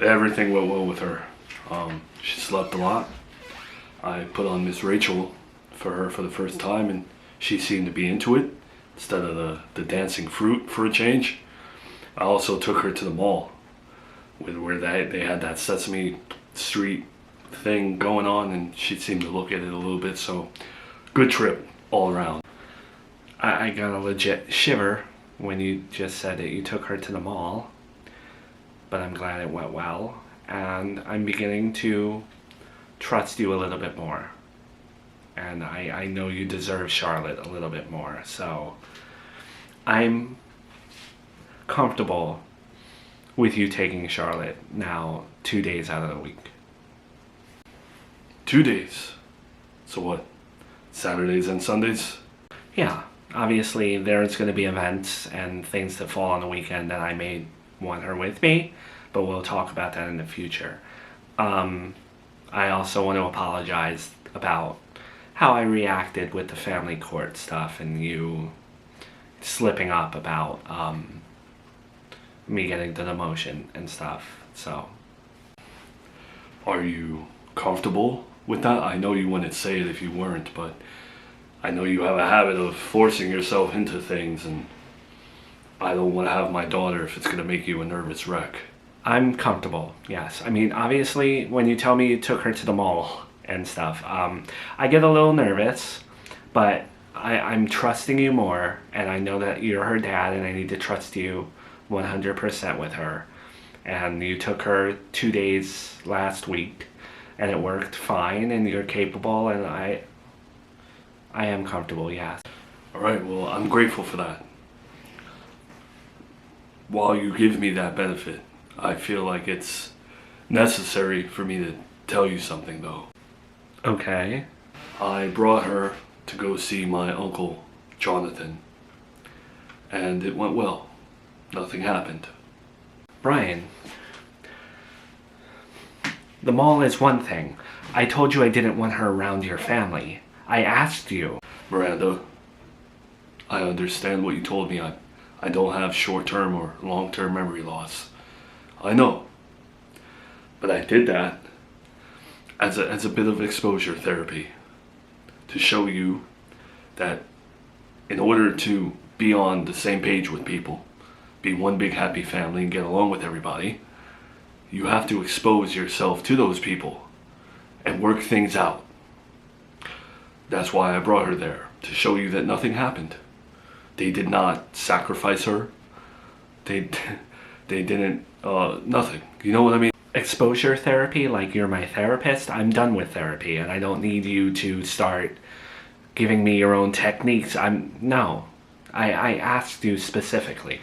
Everything went well with her. She slept a lot. I put on Miss Rachel for her for the first time, and she seemed to be into it instead of the dancing fruit for a change. I also took her to the mall where they had that Sesame Street thing going on, and she seemed to look at it a little bit. So good trip all around. I got a legit shiver when you just said that you took her to the mall, but I'm glad it went well, and I'm beginning to trust you a little bit more. And I know you deserve Charlotte a little bit more, so I'm comfortable with you taking Charlotte now 2 days out of the week. 2 days? So what? Saturdays and Sundays? Yeah, obviously there's going to be events and things that fall on the weekend that I may want her with me, but we'll talk about that in the future. I also want to apologize about how I reacted with the family court stuff and you slipping up about me getting the demotion and stuff. So, are you comfortable with that? I know you wouldn't say it if you weren't, but I know you have a habit of forcing yourself into things, and I don't want to have my daughter if it's going to make you a nervous wreck. I'm comfortable, yes. I mean, obviously, when you tell me you took her to the mall and stuff, I get a little nervous, but I'm trusting you more, and I know that you're her dad, and I need to trust you 100% with her. And you took her 2 days last week, and it worked fine, and you're capable, and I am comfortable, yes. All right, well, I'm grateful for that. While you give me that benefit, I feel like it's necessary for me to tell you something, though. Okay. I brought her to go see my uncle, Jonathan, and it went well. Nothing happened. Brian, the mall is one thing. I told you I didn't want her around your family. I asked you. Miranda, I understand what you told me. I don't have short-term or long-term memory loss. I know. But I did that as a bit of exposure therapy to show you that in order to be on the same page with people, be one big happy family and get along with everybody, you have to expose yourself to those people and work things out. That's why I brought her there, to show you that nothing happened. They did not sacrifice her. They didn't, nothing. You know what I mean? Exposure therapy, like you're my therapist? I'm done with therapy, and I don't need you to start giving me your own techniques. No. I asked you specifically.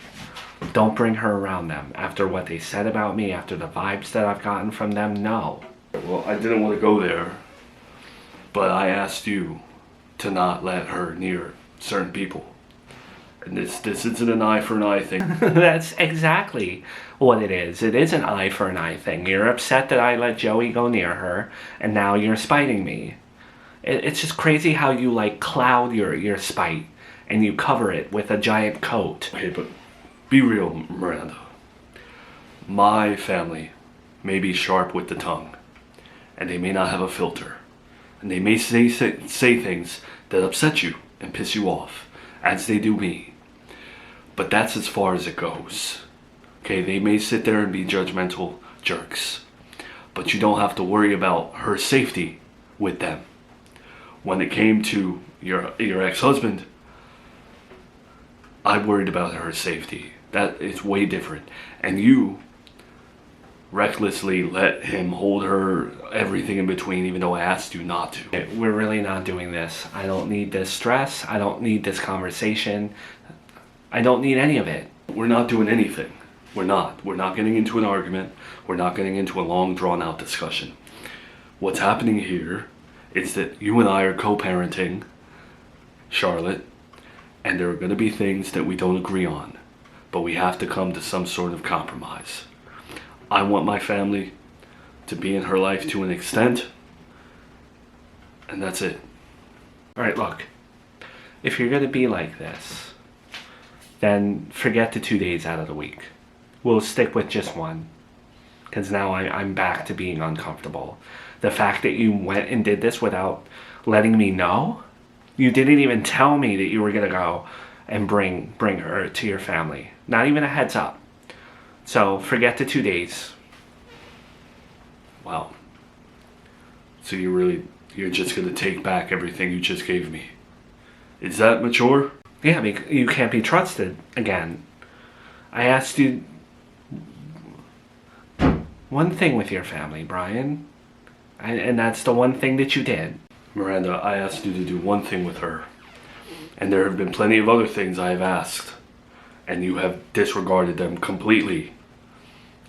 Don't bring her around them. After what they said about me, after the vibes that I've gotten from them, no. Well, I didn't want to go there, but I asked you to not let her near certain people. And this isn't an eye for an eye thing. That's exactly what it is. It is an eye for an eye thing. You're upset that I let Joey go near her, and now you're spiting me. It's just crazy how you like cloud your spite, and you cover it with a giant coat. Okay, but be real, Miranda. My family may be sharp with the tongue, and they may not have a filter, and they may say things that upset you and piss you off, as they do me. But that's as far as it goes. Okay, they may sit there and be judgmental jerks, but you don't have to worry about her safety with them. When it came to your ex-husband, I worried about her safety. That is way different. And you recklessly let him hold her, everything in between, even though I asked you not to. We're really not doing this. I don't need this stress. I don't need this conversation. I don't need any of it. We're not doing anything. We're not. We're not getting into an argument. We're not getting into a long, drawn-out discussion. What's happening here is that you and I are co-parenting Charlotte, and there are going to be things that we don't agree on, but we have to come to some sort of compromise. I want my family to be in her life to an extent, and that's it. All right, look, if you're going to be like this, then forget the 2 days out of the week. We'll stick with just one. because now I'm back to being uncomfortable. The fact that you went and did this without letting me know, you didn't even tell me that you were gonna go and bring her to your family. Not even a heads up. So forget the 2 days. Wow. So you're just gonna take back everything you just gave me. Is that mature? Yeah, you can't be trusted again. I asked you one thing with your family, Brian. And that's the one thing that you did. Miranda, I asked you to do one thing with her. And there have been plenty of other things I have asked. And you have disregarded them completely.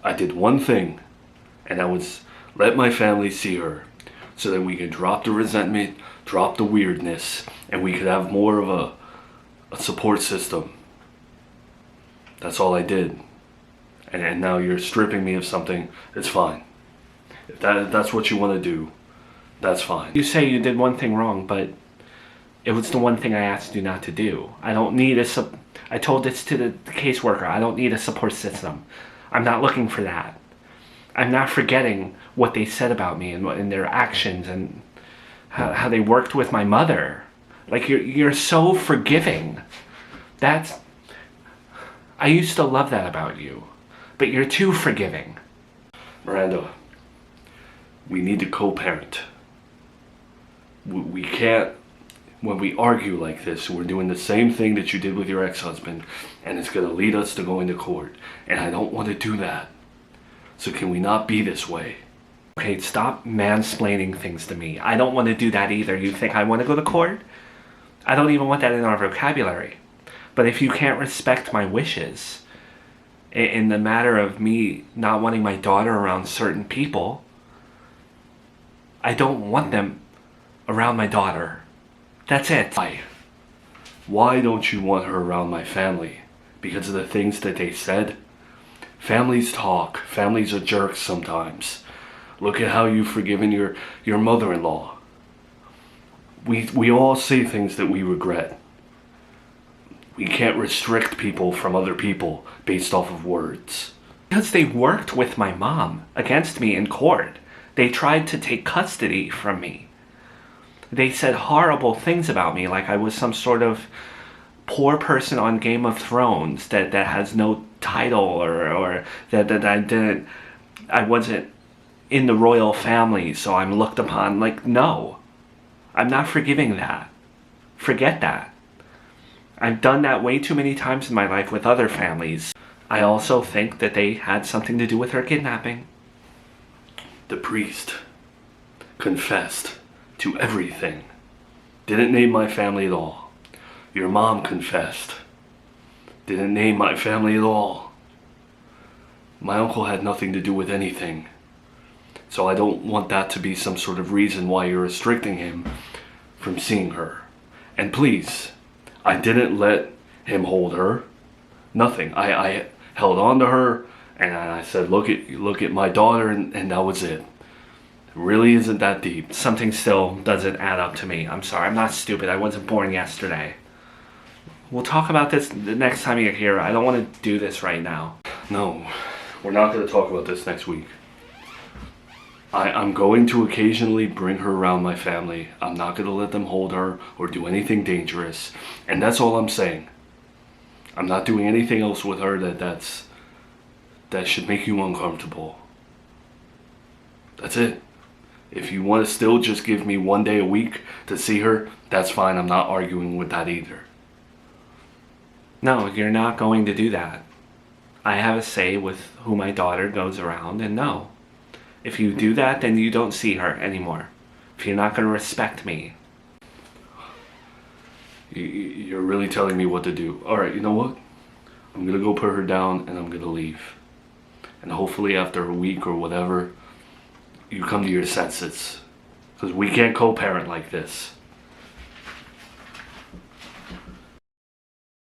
I did one thing. And that was let my family see her. So that we could drop the resentment, drop the weirdness. And we could have more of a support system. That's all I did. And now you're stripping me of something. It's fine. If that's what you want to do, that's fine. You say you did one thing wrong, but it was the one thing I asked you not to do. I don't need I told this to the caseworker. I don't need a support system. I'm not looking for that. I'm not forgetting what they said about me and their actions and how they worked with my mother. Like you're so forgiving. I used to love that about you, but you're too forgiving. Miranda, we need to co-parent. We can't, when we argue like this, we're doing the same thing that you did with your ex-husband, and it's going to lead us to going to court. And I don't want to do that. So can we not be this way? Okay, stop mansplaining things to me. I don't want to do that either. You think I want to go to court? I don't even want that in our vocabulary. But if you can't respect my wishes in the matter of me not wanting my daughter around certain people, I don't want them around my daughter. That's it. Why don't you want her around my family? Because of the things that they said? Families talk. Families are jerks sometimes. Look at how you've forgiven your mother-in-law. We all say things that we regret. We can't restrict people from other people based off of words. Because they worked with my mom against me in court. They tried to take custody from me. They said horrible things about me, like I was some sort of poor person on Game of Thrones that has no title or that I wasn't in the royal family, so I'm looked upon. Like, no. I'm not forgiving that. Forget that. I've done that way too many times in my life with other families. I also think that they had something to do with her kidnapping. The priest confessed to everything. Didn't name my family at all. Your mom confessed. Didn't name my family at all. My uncle had nothing to do with anything. So I don't want that to be some sort of reason why you're restricting him from seeing her. And please, I didn't let him hold her. Nothing. I held on to her and I said, look at my daughter, and that was it. It really isn't that deep. Something still doesn't add up to me. I'm sorry. I'm not stupid. I wasn't born yesterday. We'll talk about this the next time you're here. I don't want to do this right now. No, we're not going to talk about this next week. I'm going to occasionally bring her around my family. I'm not going to let them hold her or do anything dangerous. And that's all I'm saying. I'm not doing anything else with her that should make you uncomfortable. That's it. If you want to still just give me 1 day a week to see her, that's fine. I'm not arguing with that either. No, you're not going to do that. I have a say with who my daughter goes around, and no. If you do that, then you don't see her anymore. If you're not going to respect me. You're really telling me what to do. Alright, you know what? I'm going to go put her down and I'm going to leave. And hopefully after a week or whatever, you come to your senses. Because we can't co-parent like this.